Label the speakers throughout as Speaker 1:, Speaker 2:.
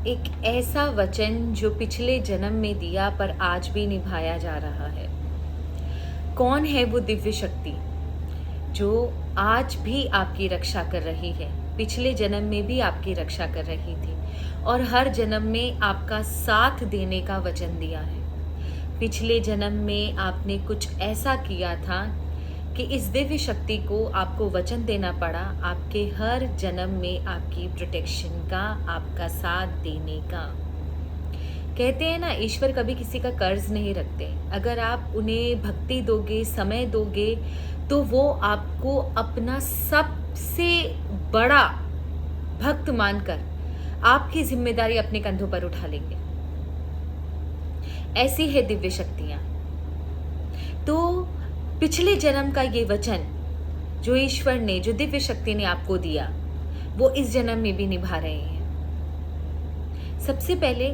Speaker 1: एक ऐसा वचन जो पिछले जन्म में दिया पर आज भी निभाया जा रहा है। कौन है वो दिव्य शक्ति जो आज भी आपकी रक्षा कर रही है, पिछले जन्म में भी आपकी रक्षा कर रही थी और हर जन्म में आपका साथ देने का वचन दिया है। पिछले जन्म में आपने कुछ ऐसा किया था कि इस दिव्य शक्ति को आपको वचन देना पड़ा, आपके हर जन्म में आपकी प्रोटेक्शन का, आपका साथ देने का। कहते हैं ना, ईश्वर कभी किसी का कर्ज नहीं रखते। अगर आप उन्हें भक्ति दोगे, समय दोगे, तो वो आपको अपना सबसे बड़ा भक्त मानकर आपकी जिम्मेदारी अपने कंधों पर उठा लेंगे। ऐसी है दिव्य शक्तियां। तो पिछले जन्म का ये वचन जो ईश्वर ने, जो दिव्य शक्ति ने आपको दिया, वो इस जन्म में भी निभा रहे हैं। सबसे पहले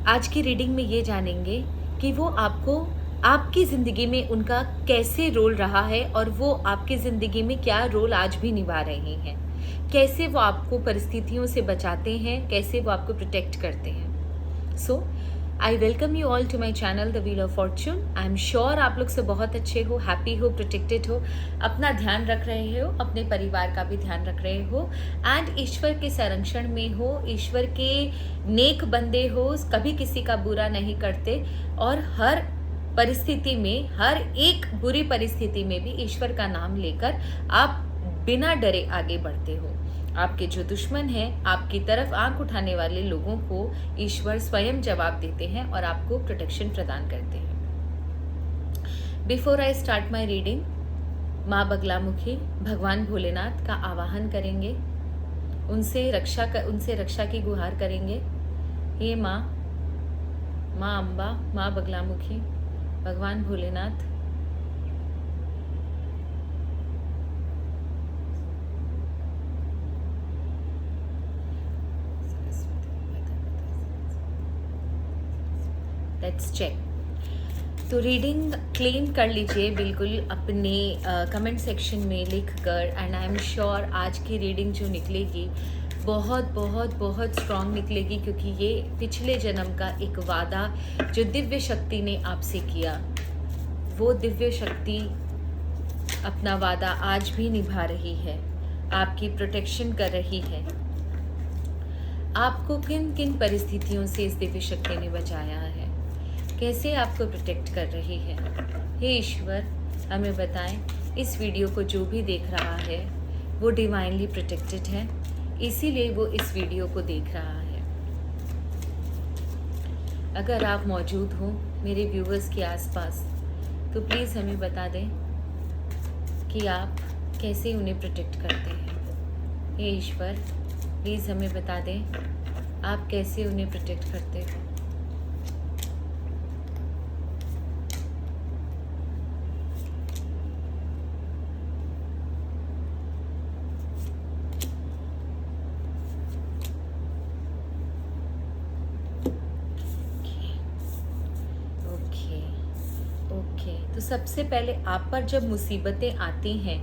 Speaker 1: आज की रीडिंग में ये जानेंगे कि वो आपको आपकी ज़िंदगी में उनका कैसे रोल रहा है और वो आपकी ज़िंदगी में क्या रोल आज भी निभा रहे हैं, कैसे वो आपको परिस्थितियों से बचाते हैं, कैसे वो आपको प्रोटेक्ट करते हैं। So I welcome you all to my channel the wheel of fortune. I am sure आप लोग सब बहुत अच्छे हो, हैप्पी हो, प्रोटेक्टेड हो, अपना ध्यान रख रहे हो, अपने परिवार का भी ध्यान रख रहे हो एंड ईश्वर के संरक्षण में हो, ईश्वर के नेक बंदे हो, कभी किसी का बुरा नहीं करते और हर परिस्थिति में, हर एक बुरी परिस्थिति में भी ईश्वर का नाम लेकर आप बिना डरे आगे बढ़ते हो। आपके जो दुश्मन हैं, आपकी तरफ आंख उठाने वाले लोगों को ईश्वर स्वयं जवाब देते हैं और आपको प्रोटेक्शन प्रदान करते हैं। Before I start my reading, माँ बगलामुखी भगवान भोलेनाथ का आवाहन करेंगे, उनसे रक्षा की गुहार करेंगे। हे माँ अम्बा, माँ बगलामुखी, भगवान भोलेनाथ, लेट्स चेक। तो रीडिंग क्लेम कर लीजिए बिल्कुल अपने कमेंट सेक्शन में लिखकर एंड आई एम श्योर आज की रीडिंग जो निकलेगी बहुत बहुत बहुत स्ट्रॉन्ग निकलेगी, क्योंकि ये पिछले जन्म का एक वादा जो दिव्य शक्ति ने आपसे किया, वो दिव्य शक्ति अपना वादा आज भी निभा रही है, आपकी प्रोटेक्शन कर रही है। आपको किन किन परिस्थितियों से इस दिव्य शक्ति ने बचाया है, कैसे आपको प्रोटेक्ट कर रही है। हे ईश्वर, हमें बताएं, इस वीडियो को जो भी देख रहा है वो डिवाइनली प्रोटेक्टेड है, इसीलिए वो इस वीडियो को देख रहा है। अगर आप मौजूद हो मेरे व्यूवर्स के आसपास, तो प्लीज़ हमें बता दें कि आप कैसे उन्हें प्रोटेक्ट करते हैं। हे ईश्वर, प्लीज़ हमें बता दें आप कैसे उन्हें प्रोटेक्ट करते हो। तो सबसे पहले आप पर जब मुसीबतें आती हैं,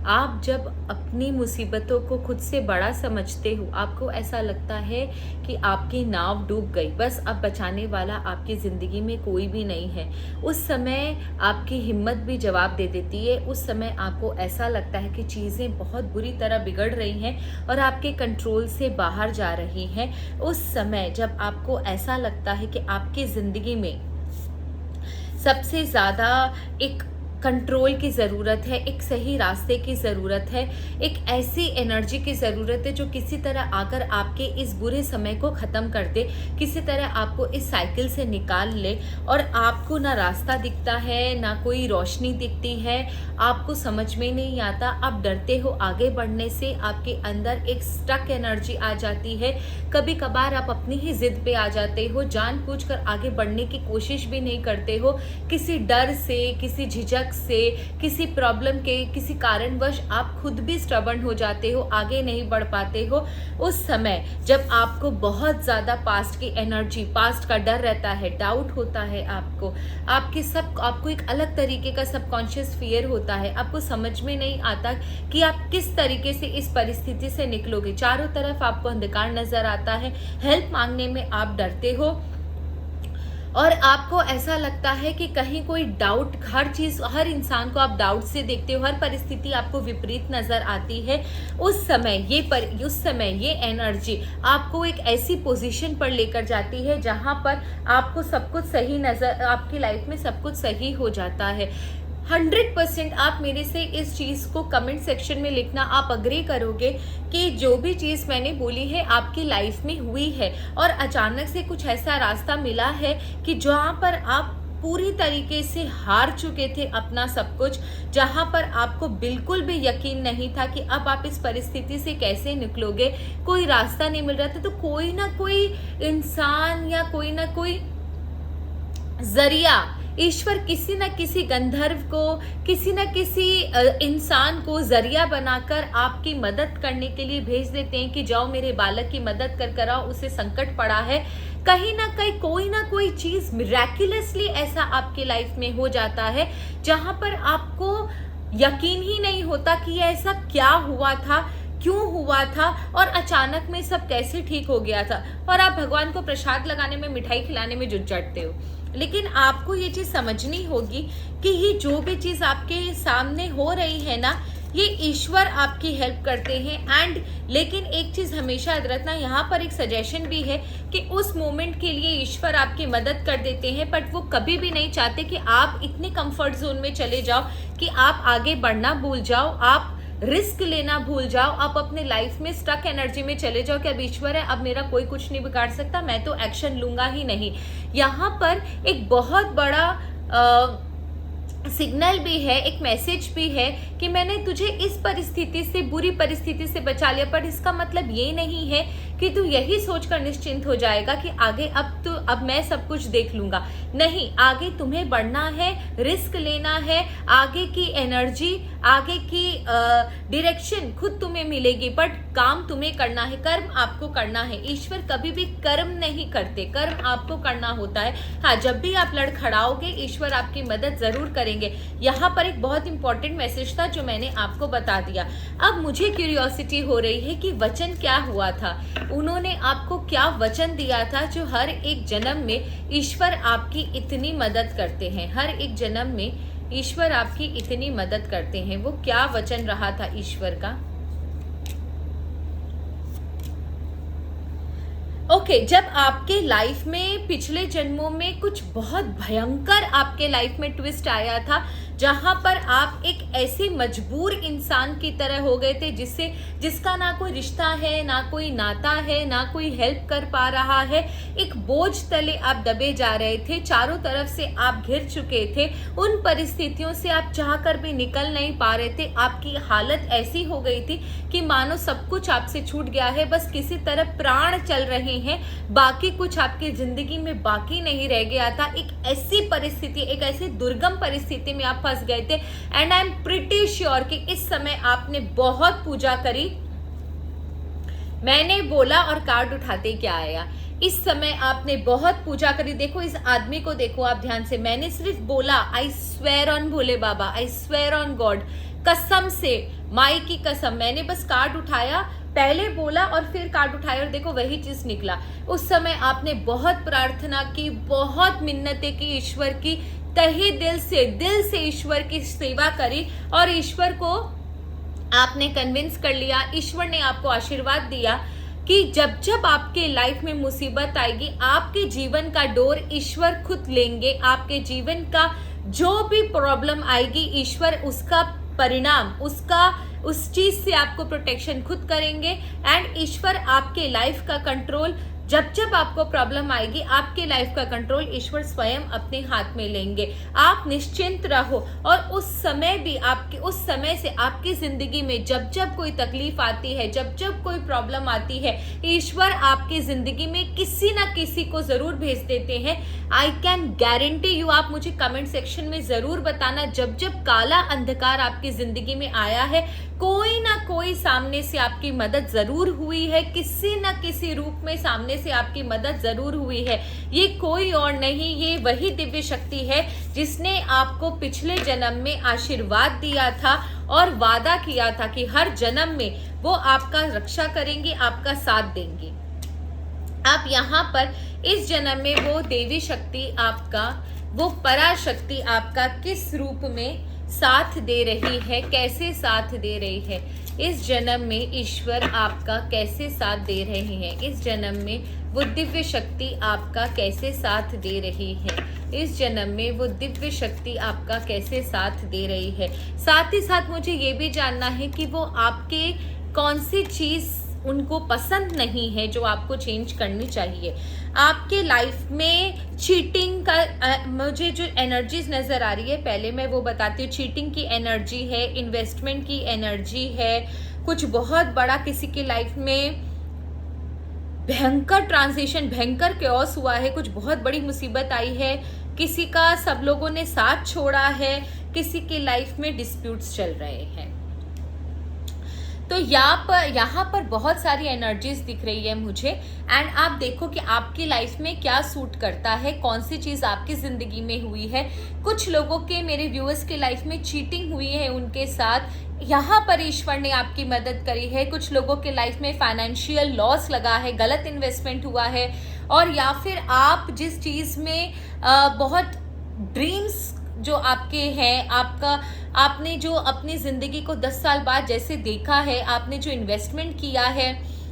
Speaker 1: आप जब अपनी मुसीबतों को खुद से बड़ा समझते हो, आपको ऐसा लगता है कि आपकी नाव डूब गई, बस अब बचाने वाला आपकी ज़िंदगी में कोई भी नहीं है, उस समय आपकी हिम्मत भी जवाब दे देती है। उस समय आपको ऐसा लगता है कि चीज़ें बहुत बुरी तरह बिगड़ रही हैं और आपके कंट्रोल से बाहर जा रही हैं। उस समय जब आपको ऐसा लगता है कि आपकी ज़िंदगी में सबसे ज़्यादा एक कंट्रोल की ज़रूरत है, एक सही रास्ते की ज़रूरत है, एक ऐसी एनर्जी की ज़रूरत है जो किसी तरह आकर आपके इस बुरे समय को ख़त्म कर दे, किसी तरह आपको इस साइकिल से निकाल ले और आपको ना रास्ता दिखता है, ना कोई रोशनी दिखती है, आपको समझ में नहीं आता, आप डरते हो आगे बढ़ने से, आपके अंदर एक स्टक एनर्जी आ जाती है। कभी कभार आप अपनी ही ज़िद पे आ जाते हो, जानबूझकर आगे बढ़ने की कोशिश भी नहीं करते हो, किसी डर से, किसी झिझक शक से, किसी प्रॉब्लम के, किसी कारणवश आप खुद भी स्टबर्न हो जाते हो, आगे नहीं बढ़ पाते हो, उस समय जब आपको बहुत ज़्यादा पास्ट की एनर्जी, पास्ट का डर रहता है, डाउट होता है, आपको एक अलग तरीके का सबकॉन्शियस फियर होता है, आपको समझ में नहीं आता कि आप किस तरीके से इस परिस्थिति से निकलोगे, चारों तरफ आपको अंधकार नजर आता है, हेल्प मांगने में आप डरते हो और आपको ऐसा लगता है कि कहीं कोई डाउट, हर इंसान को आप डाउट से देखते हो, हर परिस्थिति आपको विपरीत नजर आती है। उस समय ये एनर्जी आपको एक ऐसी पोजीशन पर लेकर जाती है जहां पर आपको सब कुछ सही आपकी लाइफ में सब कुछ सही हो जाता है। 100% आप मेरे से इस चीज़ को कमेंट सेक्शन में लिखना, आप अग्री करोगे कि जो भी चीज़ मैंने बोली है आपकी लाइफ में हुई है और अचानक से कुछ ऐसा रास्ता मिला है कि जहाँ पर आप पूरी तरीके से हार चुके थे अपना सब कुछ, जहाँ पर आपको बिल्कुल भी यकीन नहीं था कि अब आप इस परिस्थिति से कैसे निकलोगे, कोई रास्ता नहीं मिल रहा था, तो कोई ना कोई इंसान या कोई ना कोई जरिया ईश्वर किसी न किसी गंधर्व को, किसी न किसी इंसान को जरिया बनाकर आपकी मदद करने के लिए भेज देते हैं कि जाओ मेरे बालक की मदद कर आओ, उसे संकट पड़ा है। कहीं ना कोई चीज़ मिरेक्युलसली ऐसा आपकी लाइफ में हो जाता है जहां पर आपको यकीन ही नहीं होता कि ऐसा क्या हुआ था, क्यों हुआ था और अचानक में सब कैसे ठीक हो गया था, और आप भगवान को प्रसाद लगाने में, मिठाई खिलाने में जुट जाते हो। लेकिन आपको ये चीज़ समझनी होगी कि ये जो भी चीज़ आपके सामने हो रही है ना, ये ईश्वर आपकी हेल्प करते हैं। लेकिन एक चीज़ हमेशा याद रखना, यहाँ पर एक सजेशन भी है कि उस मोमेंट के लिए ईश्वर आपकी मदद कर देते हैं, बट वो कभी भी नहीं चाहते कि आप इतने कंफर्ट जोन में चले जाओ कि आप आगे बढ़ना भूल जाओ, आप रिस्क लेना भूल जाओ, आप अपने लाइफ में स्टक एनर्जी में चले जाओ कि अब ईश्वर है, अब मेरा कोई कुछ नहीं बिगाड़ सकता, मैं तो एक्शन लूंगा ही नहीं। यहाँ पर एक बहुत बड़ा सिग्नल भी है, एक मैसेज भी है कि मैंने तुझे इस परिस्थिति से, बुरी परिस्थिति से बचा लिया, पर इसका मतलब ये नहीं है कि तू यही सोचकर निश्चिंत हो जाएगा कि आगे अब मैं सब कुछ देख लूंगा। नहीं, आगे तुम्हें बढ़ना है, रिस्क लेना है, आगे की एनर्जी, आगे की डायरेक्शन खुद तुम्हें मिलेगी, बट काम तुम्हें करना है, कर्म आपको करना है। ईश्वर कभी भी कर्म नहीं करते, कर्म आपको करना होता है। हाँ, जब भी आप लड़खड़ाओगे ईश्वर आपकी मदद जरूर करेंगे। यहाँ पर एक बहुत इंपॉर्टेंट मैसेज था जो मैंने आपको बता दिया। अब मुझे क्यूरियोसिटी हो रही है कि वचन क्या हुआ था, उन्होंने आपको क्या वचन दिया था जो हर एक जन्म में ईश्वर आपकी इतनी मदद करते हैं, हर एक जन्म में ईश्वर आपकी इतनी मदद करते हैं। वो क्या वचन रहा था ईश्वर का? ओके, जब आपके लाइफ में पिछले जन्मों में कुछ बहुत भयंकर आपके लाइफ में ट्विस्ट आया था, जहां पर आप एक ऐसे मजबूर इंसान की तरह हो गए थे जिसका ना कोई रिश्ता है, ना कोई नाता है, ना कोई हेल्प कर पा रहा है, एक बोझ तले आप दबे जा रहे थे, चारों तरफ से आप घिर चुके थे, उन परिस्थितियों से आप चाहकर भी निकल नहीं पा रहे थे। आपकी हालत ऐसी हो गई थी कि मानो सब कुछ आपसे छूट गया है, बस किसी तरह प्राण चल रहे हैं, बाकी कुछ आपकी जिंदगी में बाकी नहीं रह गया था। एक ऐसी परिस्थिति, एक ऐसी दुर्गम परिस्थिति में आप फंस गए थे। And I am pretty sure कि इस समय आपने बहुत पूजा करी। मैंने बोला और कार्ड उठाते क्या आया, इस समय आपने बहुत पूजा करी। देखो इस आदमी को, देखो आप ध्यान से, मैंने सिर्फ बोला I swear on Bhole Baba, I swear on God, कसम से, माई की कसम, मैंने बस कार्ड उठाया, पहले बोला और फिर कार्ड उठाया और देखो वही चीज निकला। उस समय आपने बहुत प्रार्थना की, बहुत मिन्नतें की, ईश्वर की तहे दिल से ईश्वर की सेवा करी और ईश्वर को आपने कन्विंस कर लिया। ईश्वर ने आपको आशीर्वाद दिया कि जब जब आपके लाइफ में मुसीबत आएगी, आपके जीवन का डोर ईश्वर खुद लेंगे। आपके जीवन का जो भी प्रॉब्लम आएगी, ईश्वर उसका परिणाम, उस चीज से आपको प्रोटेक्शन खुद करेंगे। एंड ईश्वर आपके लाइफ का कंट्रोल जब जब आपको प्रॉब्लम आएगी, आपके लाइफ का कंट्रोल ईश्वर स्वयं अपने हाथ में लेंगे। आप निश्चिंत रहो। और उस समय भी उस समय से आपकी जिंदगी में जब जब कोई तकलीफ आती है, जब जब कोई प्रॉब्लम आती है, ईश्वर आपकी जिंदगी में किसी ना किसी को जरूर भेज देते हैं। I can guarantee you. आप मुझे कमेंट सेक्शन में जरूर बताना, जब जब काला अंधकार आपकी जिंदगी में आया है, कोई ना कोई सामने से आपकी मदद जरूर हुई है, किसी ना किसी रूप में सामने से आपकी मदद जरूर हुई है। ये कोई और नहीं, ये वही दिव्य शक्ति है जिसने आपको पिछले जन्म में आशीर्वाद दिया था और वादा किया था कि हर जन्म में वो आपका रक्षा करेंगे, आपका साथ देंगे। आप यहाँ पर इस जन्म में वो देवी शक्ति आपका, वो पराशक्ति आपका किस रूप में साथ दे रही है, कैसे साथ दे रही है, इस जन्म में ईश्वर आपका कैसे साथ दे रहे हैं, इस जन्म में वो दिव्य शक्ति आपका कैसे साथ दे रही है, इस जन्म में वो दिव्य शक्ति आपका कैसे साथ दे रही है। साथ ही साथ मुझे ये भी जानना है कि वो आपके कौन सी चीज़ उनको पसंद नहीं है जो आपको चेंज करनी चाहिए। आपके लाइफ में चीटिंग का मुझे जो एनर्जीज नज़र आ रही है, पहले मैं वो बताती हूँ। चीटिंग की एनर्जी है, इन्वेस्टमेंट की एनर्जी है, कुछ बहुत बड़ा किसी की लाइफ में भयंकर ट्रांजिशन, भयंकर क्योस हुआ है, कुछ बहुत बड़ी मुसीबत आई है, किसी का सब लोगों ने साथ छोड़ा है, किसी की लाइफ में डिस्प्यूट्स चल रहे हैं। तो यहाँ पर बहुत सारी एनर्जीज दिख रही है मुझे। एंड आप देखो कि आपकी लाइफ में क्या सूट करता है, कौन सी चीज़ आपकी ज़िंदगी में हुई है। कुछ लोगों के, मेरे व्यूअर्स के लाइफ में चीटिंग हुई है उनके साथ, यहाँ पर ईश्वर ने आपकी मदद करी है। कुछ लोगों के लाइफ में फाइनेंशियल लॉस लगा है, गलत इन्वेस्टमेंट हुआ है, और या फिर आप जिस चीज़ में बहुत ड्रीम्स जो आपके हैं, आपने जो अपनी ज़िंदगी को 10 साल बाद जैसे देखा है, आपने जो इन्वेस्टमेंट किया है,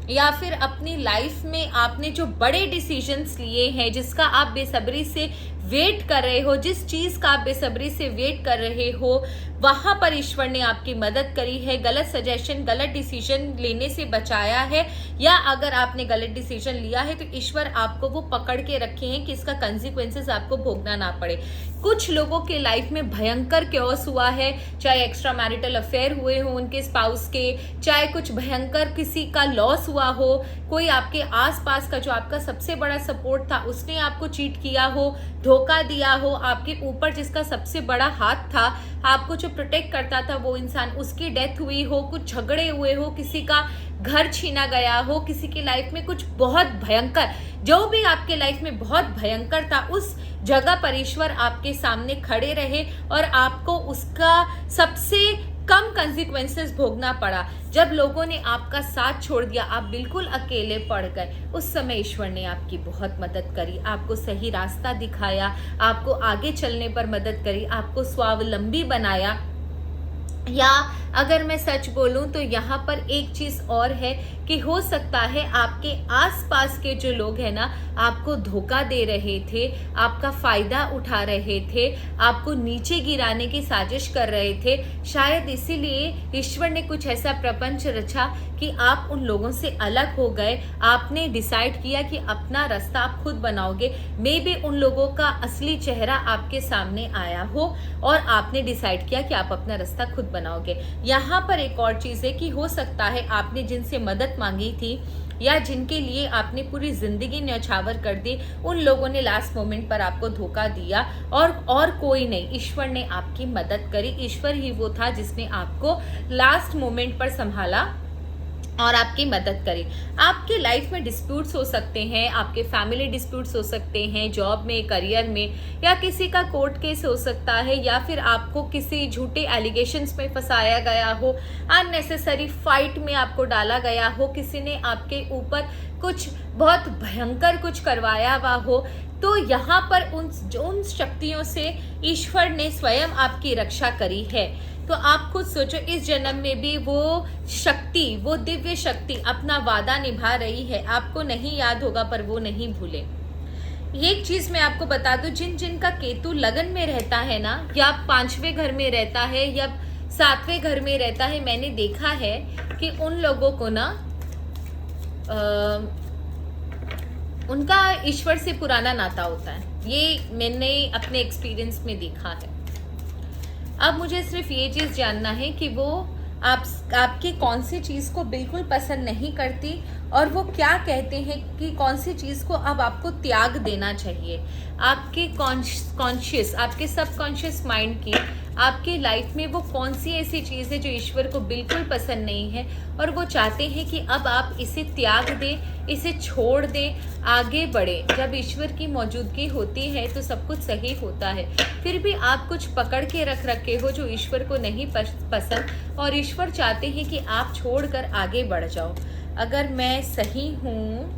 Speaker 1: या फिर अपनी लाइफ में आपने जो बड़े डिसीजंस लिए हैं, जिसका आप बेसब्री से वेट कर रहे हो, जिस चीज़ का आप बेसब्री से वेट कर रहे हो, वहाँ पर ईश्वर ने आपकी मदद करी है। गलत सजेशन, गलत डिसीजन लेने से बचाया है, या अगर आपने गलत डिसीजन लिया है तो ईश्वर आपको वो पकड़ के रखे हैं कि इसका कंसिक्वेंसेस आपको भोगना ना पड़े। कुछ लोगों के लाइफ में भयंकर क्योस हुआ है, चाहे एक्स्ट्रा मैरिटल अफेयर हुए हो उनके स्पाउस के, चाहे कुछ भयंकर किसी का लॉस हुआ हो, कोई आपके आसपास का जो आपका सबसे बड़ा सपोर्ट था उसने आपको चीट किया हो, धोखा दिया हो, आपके ऊपर जिसका सबसे बड़ा हाथ था, आपको जो प्रोटेक्ट करता था वो इंसान, उसकी डेथ हुई हो, कुछ झगड़े हुए हो, किसी का घर छीना गया हो, किसी की लाइफ में कुछ बहुत भयंकर, जो भी आपके लाइफ में बहुत भयंकर था, उस जगह पर ईश्वर आपके सामने खड़े रहे और आपको उसका सबसे कम कंसिक्वेंसेस भोगना पड़ा। जब लोगों ने आपका साथ छोड़ दिया, आप बिल्कुल अकेले पड़ गए, उस समय ईश्वर ने आपकी बहुत मदद करी, आपको सही रास्ता दिखाया, आपको आगे चलने पर मदद करी, आपको स्वावलंबी बनाया। या अगर मैं सच बोलूं तो यहाँ पर एक चीज़ और है कि हो सकता है आपके आसपास के जो लोग हैं ना, आपको धोखा दे रहे थे, आपका फ़ायदा उठा रहे थे, आपको नीचे गिराने की साजिश कर रहे थे। शायद इसीलिए ईश्वर ने कुछ ऐसा प्रपंच रचा कि आप उन लोगों से अलग हो गए, आपने डिसाइड किया कि अपना रास्ता आप खुद बनाओगे। मे बी उन लोगों का असली चेहरा आपके सामने आया हो और आपने डिसाइड किया कि आप अपना रास्ता खुद बनाओगे। यहाँ पर एक और चीज़ है कि हो सकता है आपने जिनसे मदद मांगी थी या जिनके लिए आपने पूरी जिंदगी न्यौछावर कर दी, उन लोगों ने लास्ट मोमेंट पर आपको धोखा दिया, और कोई नहीं, ईश्वर ने आपकी मदद करी। ईश्वर ही वो था जिसने आपको लास्ट मोमेंट पर संभाला और आपकी मदद करी। आपके लाइफ में डिस्प्यूट्स हो सकते हैं, आपके फैमिली डिस्प्यूट्स हो सकते हैं, जॉब में, करियर में, या किसी का कोर्ट केस हो सकता है, या फिर आपको किसी झूठे एलिगेशंस में फंसाया गया हो, अननेसेसरी फाइट में आपको डाला गया हो, किसी ने आपके ऊपर कुछ बहुत भयंकर कुछ करवाया हुआ हो, तो यहाँ पर उन शक्तियों से ईश्वर ने स्वयं आपकी रक्षा करी है। तो आप खुद सोचो, इस जन्म में भी वो शक्ति, वो दिव्य शक्ति अपना वादा निभा रही है। आपको नहीं याद होगा पर वो नहीं भूले। एक चीज मैं आपको बता दूं, जिनका केतु लगन में रहता है ना, या 5वें घर में रहता है या 7वें घर में रहता है, मैंने देखा है कि उन लोगों को ना उनका ईश्वर से पुराना नाता होता है, ये मैंने अपने एक्सपीरियंस में देखा है। अब मुझे सिर्फ ये चीज़ जानना है कि वो आपके कौन सी चीज़ को बिल्कुल पसंद नहीं करती और वो क्या कहते हैं कि कौन सी चीज़ को अब आपको त्याग देना चाहिए। आपके कॉन्शियस, आपके सबकॉन्शियस माइंड की आपके लाइफ में वो कौन सी ऐसी चीज़ है जो ईश्वर को बिल्कुल पसंद नहीं है और वो चाहते हैं कि अब आप इसे त्याग दें, इसे छोड़ दें, आगे बढ़े। जब ईश्वर की मौजूदगी होती है तो सब कुछ सही होता है, फिर भी आप कुछ पकड़ के रखे हो जो ईश्वर को नहीं पसंद और ईश्वर चाहते हैं कि आप छोड़कर आगे बढ़ जाओ। अगर मैं सही हूँ,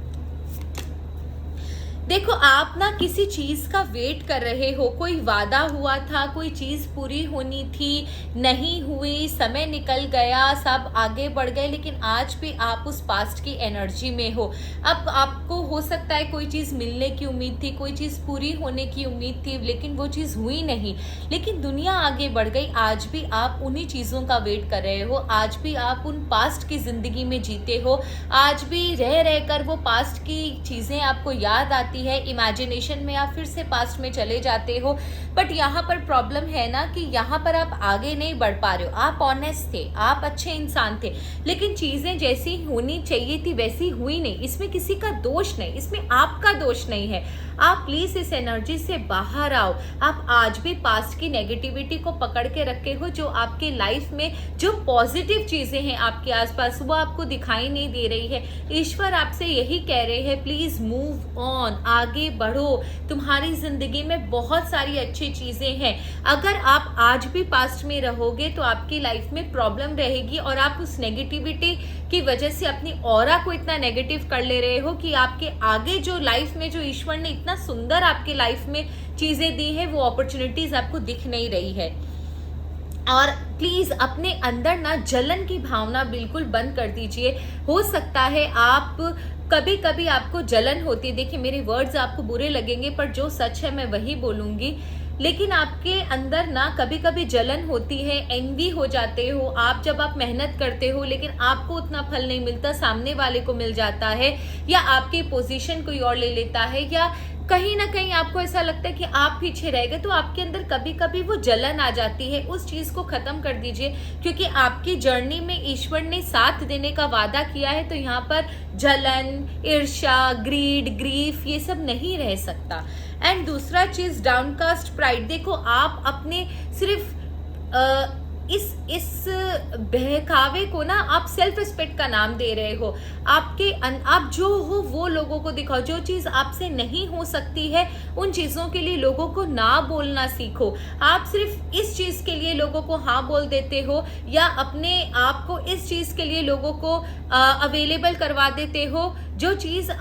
Speaker 1: देखो आप ना किसी चीज़ का वेट कर रहे हो, कोई वादा हुआ था, कोई चीज़ पूरी होनी थी, नहीं हुई, समय निकल गया, सब आगे बढ़ गए, लेकिन आज भी आप उस पास्ट की एनर्जी में हो। अब आपको हो सकता है कोई चीज़ मिलने की उम्मीद थी, कोई चीज़ पूरी होने की उम्मीद थी, लेकिन वो चीज़ हुई नहीं, लेकिन दुनिया आगे बढ़ गई। आज भी आप उन्हीं चीज़ों का वेट कर रहे हो, आज भी आप उन पास्ट की ज़िंदगी में जीते हो, आज भी रह कर वो पास्ट की चीज़ें आपको याद आती है, इमेजिनेशन में आप फिर से पास्ट में चले जाते हो। बट यहाँ पर प्रॉब्लम है ना कि यहाँ पर आप आगे नहीं बढ़ पा रहे हो। आप ऑनेस्ट थे, आप अच्छे इंसान थे, लेकिन चीज़ें जैसी होनी चाहिए थी वैसी हुई नहीं। इसमें किसी का दोष नहीं, इसमें आपका दोष नहीं है। आप प्लीज़ इस एनर्जी से बाहर आओ। आप आज भी पास्ट की नेगेटिविटी को पकड़ के रखे हो, जो आपके लाइफ में जो पॉजिटिव चीज़ें हैं आपके आसपास वो आपको दिखाई नहीं दे रही है। ईश्वर आपसे यही कह रहे हैं, प्लीज़ मूव ऑन, आगे बढ़ो। तुम्हारी ज़िंदगी में बहुत सारी अच्छी चीज़ें हैं। अगर आप आज भी पास्ट में रहोगे तो आपकी लाइफ में प्रॉब्लम रहेगी और आप उस नेगेटिविटी की वजह से अपनी ऑरा को इतना नेगेटिव कर ले रहे हो कि आपके आगे जो लाइफ में जो ईश्वर ने इतना सुंदर आपके लाइफ में चीज़ें दी है वो अपॉर्चुनिटीज़ आपको दिख नहीं रही है। और प्लीज़ अपने अंदर ना जलन की भावना बिल्कुल बंद कर दीजिए। हो सकता है आप कभी कभी आपको जलन होती है, देखिए मेरे वर्ड्स आपको बुरे लगेंगे पर जो सच है मैं वही बोलूँगी, लेकिन आपके अंदर ना कभी कभी जलन होती है, एंग्री हो जाते हो आप जब आप मेहनत करते हो लेकिन आपको उतना फल नहीं मिलता, सामने वाले को मिल जाता है, या आपकी पोजीशन कोई और ले लेता है, या कहीं ना कहीं आपको ऐसा लगता है कि आप पीछे रह गए, तो आपके अंदर कभी कभी वो जलन आ जाती है। उस चीज़ को ख़त्म कर दीजिए, क्योंकि आपकी जर्नी में ईश्वर ने साथ देने का वादा किया है। तो यहाँ पर जलन, ईर्ष्या, ग्रीड, ग्रीफ ये सब नहीं रह सकता। एंड दूसरा चीज़ डाउनकास्ट प्राइड। देखो आप अपने सिर्फ इस बहकावे को ना आप सेल्फ रिस्पेक्ट का नाम दे रहे हो। आप जो हो वो लोगों को दिखाओ। जो चीज़ आपसे नहीं हो सकती है उन चीज़ों के लिए लोगों को ना बोलना सीखो। आप सिर्फ इस चीज़ के लिए लोगों को हाँ बोल देते हो, या अपने आप को इस चीज़ के लिए लोगों को अवेलेबल करवा देते हो जो चीज़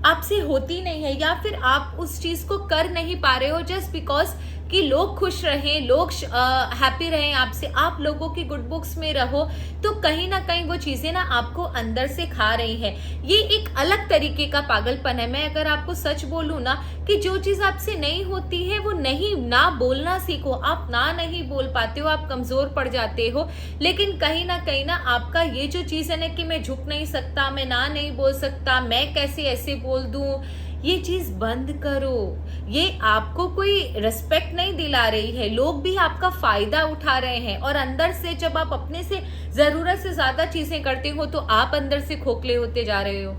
Speaker 1: आपसे होती नहीं है, या फिर आप उस चीज़ को कर नहीं पा रहे हो जस्ट बिकॉज कि लोग खुश रहें, लोग हैप्पी रहें आपसे, आप लोगों की गुड बुक्स में रहो, तो कहीं ना कहीं वो चीज़ें ना आपको अंदर से खा रही हैं। ये एक अलग तरीके का पागलपन है। मैं अगर आपको सच बोलूँ ना कि जो चीज़ आपसे नहीं होती है वो ना बोलना सीखो। आप नहीं बोल पाते हो, आप कमज़ोर पड़ जाते हो, लेकिन कहीं ना आपका ये जो चीज़ है ना कि मैं झुक नहीं सकता, मैं नहीं बोल सकता, मैं कैसे ऐसे बोल दूँ, ये चीज़ बंद करो। ये आपको कोई रिस्पेक्ट नहीं दिला रही है, लोग भी आपका फ़ायदा उठा रहे हैं। और अंदर से जब आप अपने से ज़रूरत से ज़्यादा चीज़ें करते हो तो आप अंदर से खोखले होते जा रहे हो।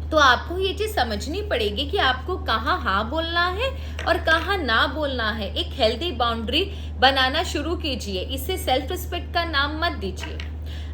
Speaker 1: तो आपको ये चीज़ समझनी पड़ेगी कि आपको कहाँ हाँ बोलना है और कहाँ ना बोलना है। एक हेल्दी बाउंड्री बनाना शुरू कीजिए। इसे सेल्फ रिस्पेक्ट का नाम मत दीजिए।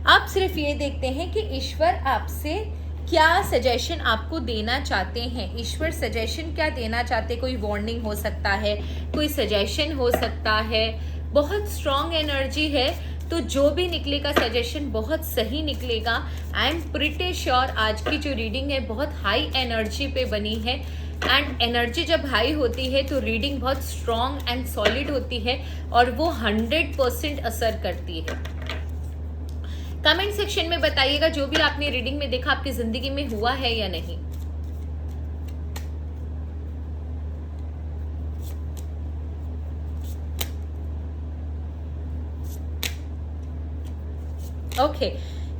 Speaker 1: आप सिर्फ ये देखते हैं कि ईश्वर आपसे क्या सजेशन आपको देना चाहते हैं। ईश्वर सजेशन क्या देना चाहते हैं? कोई वार्निंग हो सकता है, कोई सजेशन हो सकता है। बहुत स्ट्रॉन्ग एनर्जी है, तो जो भी निकलेगा सजेशन बहुत सही निकलेगा। आई एम प्रिटी श्योर आज की जो रीडिंग है बहुत हाई एनर्जी पे बनी है, एंड एनर्जी जब हाई होती है तो रीडिंग बहुत स्ट्रॉन्ग एंड सॉलिड होती है और वो 100% असर करती है। कमेंट सेक्शन में बताइएगा जो भी आपने रीडिंग में देखा आपकी जिंदगी में हुआ है या नहीं। ओके,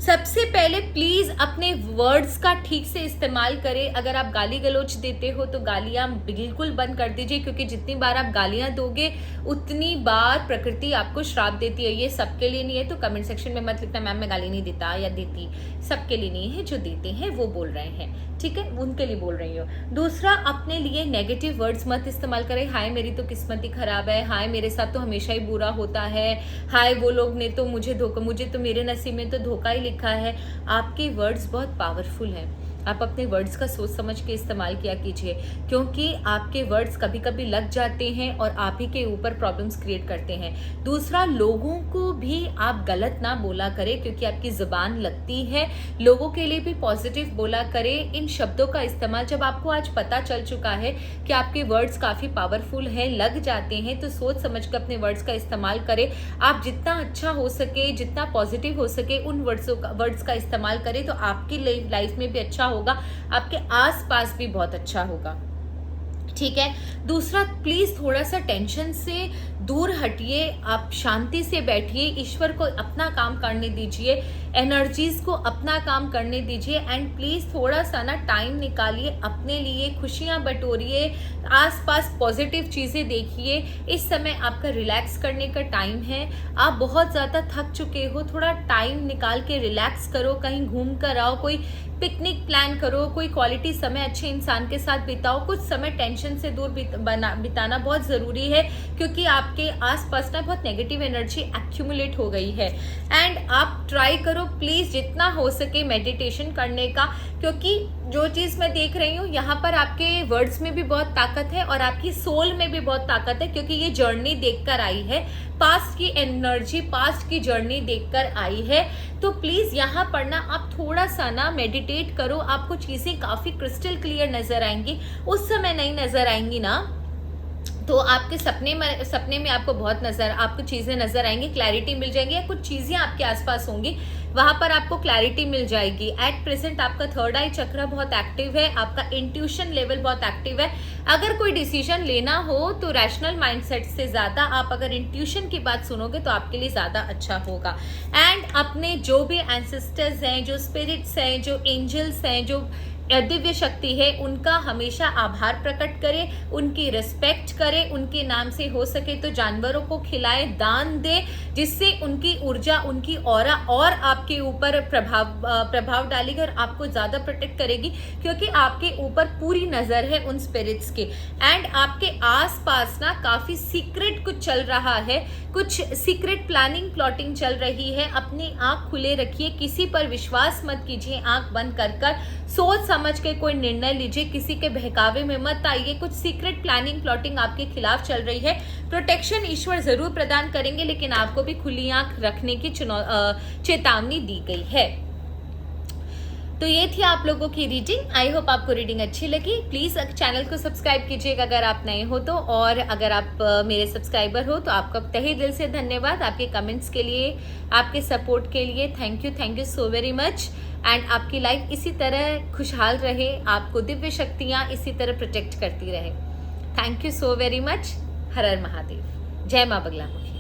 Speaker 1: सबसे पहले प्लीज अपने वर्ड्स का ठीक से इस्तेमाल करें। अगर आप गाली गलौज देते हो तो गालियां बिल्कुल बंद कर दीजिए, क्योंकि जितनी बार आप गालियां दोगे उतनी बार प्रकृति आपको श्राप देती है। ये सबके लिए नहीं है, तो कमेंट सेक्शन में मत लिखना मैम मैं गाली नहीं देता या देती। सबके लिए नहीं है, जो देते हैं वो बोल रहे हैं, ठीक है, उनके लिए बोल रही हो। दूसरा, अपने लिए नेगेटिव वर्ड्स मत इस्तेमाल करें। हाय मेरी तो किस्मत ही खराब है, हाय मेरे साथ तो हमेशा ही बुरा होता है, हाय वो लोग ने तो मुझे तो मेरे नसीब में तो धोखा ही लिखा है। आपके वर्ड्स बहुत पावरफुल हैं, आप अपने वर्ड्स का सोच समझ के इस्तेमाल किया कीजिए, क्योंकि आपके वर्ड्स कभी कभी लग जाते हैं और आप ही के ऊपर प्रॉब्लम्स क्रिएट करते हैं। दूसरा, लोगों को भी आप गलत ना बोला करें, क्योंकि आपकी ज़ुबान लगती है। लोगों के लिए भी पॉजिटिव बोला करें। इन शब्दों का इस्तेमाल, जब आपको आज पता चल चुका है कि आपके वर्ड्स काफ़ी पावरफुल है, लग जाते हैं, तो सोच समझ कर अपने वर्ड्स का इस्तेमाल करें। आप जितना अच्छा हो सके, जितना पॉजिटिव हो सके, उन वर्ड्स का इस्तेमाल करें, तो आपकी लाइफ में भी अच्छा होगा, आपके आसपास भी बहुत अच्छा होगा, ठीक है। दूसरा, प्लीज थोड़ा सा टेंशन से दूर हटिए, आप शांति से बैठिए, ईश्वर को अपना काम करने दीजिए, एनर्जीज को अपना काम करने दीजिए, एंड प्लीज थोड़ा सा ना टाइम निकालिए अपने लिए, खुशियां बटोरिए, आसपास पॉजिटिव चीजें देखिए। इस समय आपका रिलैक्स करने का टाइम है। आप बहुत ज्यादा थक चुके हो, थोड़ा टाइम निकाल के रिलैक्स करो, कहीं घूम कर आओ, कोई पिकनिक प्लान करो, कोई क्वालिटी समय अच्छे इंसान के साथ बिताओ। कुछ समय टेंशन से दूर बिताना बहुत ज़रूरी है, क्योंकि आपके आसपास ना बहुत नेगेटिव एनर्जी एक्यूमुलेट हो गई है। एंड आप ट्राई करो प्लीज़ जितना हो सके मेडिटेशन करने का, क्योंकि जो चीज़ मैं देख रही हूँ यहाँ पर आपके वर्ड्स में भी बहुत ताकत है और आपकी सोल में भी बहुत ताकत है, क्योंकि ये जर्नी देखकर आई है, पास्ट की एनर्जी, पास्ट की जर्नी देखकर आई है। तो प्लीज़ यहाँ पर ना आप थोड़ा सा ना मेडिटेट करो, आपको चीज़ें काफ़ी क्रिस्टल क्लियर नज़र आएंगी। उस समय नहीं नज़र आएंगी ना, तो आपके सपने में आपको चीज़ें नज़र आएंगी, क्लैरिटी मिल जाएगी, या कुछ चीज़ें आपके आसपास होंगी, वहाँ पर आपको क्लैरिटी मिल जाएगी। एट प्रेजेंट आपका थर्ड आई चक्र बहुत एक्टिव है, आपका इंट्यूशन लेवल बहुत एक्टिव है। अगर कोई डिसीजन लेना हो तो रैशनल माइंडसेट से ज़्यादा आप अगर इंट्यूशन की बात सुनोगे तो आपके लिए ज़्यादा अच्छा होगा। एंड अपने जो भी एंसेस्टर्स हैं, जो स्पिरिट्स हैं, जो एंजल्स हैं, जो दिव्य शक्ति है, उनका हमेशा आभार प्रकट करें, उनकी रिस्पेक्ट करें, उनके नाम से हो सके तो जानवरों को खिलाएं, दान दें, जिससे उनकी ऊर्जा, उनकी ऑरा और आपके ऊपर प्रभाव डालेगी और आपको ज़्यादा प्रोटेक्ट करेगी, क्योंकि आपके ऊपर पूरी नज़र है उन स्पिरिट्स की। एंड आपके आसपास ना काफ़ी सीक्रेट कुछ चल रहा है, कुछ सीक्रेट प्लानिंग चल रही है। अपनी आँख खुले रखिए, किसी पर विश्वास मत कीजिए, आँख बंद कर सोच समझ के कोई निर्णय लीजिए, किसी के बहकावे में मत आइए। कुछ सीक्रेट प्लानिंग आपके खिलाफ चल रही है। प्रोटेक्शन ईश्वर जरूर प्रदान करेंगे, लेकिन आपको भी खुली आंख रखने की चेतावनी दी गई है। तो ये थी आप लोगों की रीडिंग। आई होप आपको रीडिंग अच्छी लगी। प्लीज़ चैनल को सब्सक्राइब कीजिएगा अगर आप नए हो तो, और अगर आप मेरे सब्सक्राइबर हो तो आपका तहे दिल से धन्यवाद, आपके कमेंट्स के लिए, आपके सपोर्ट के लिए। Thank you so very much. And आपकी लाइफ इसी तरह खुशहाल रहे, आपको दिव्य शक्तियाँ इसी तरह प्रोटेक्ट करती रहे। Thank you so very much. हर हर महादेव। जय माँ बगलामुखी।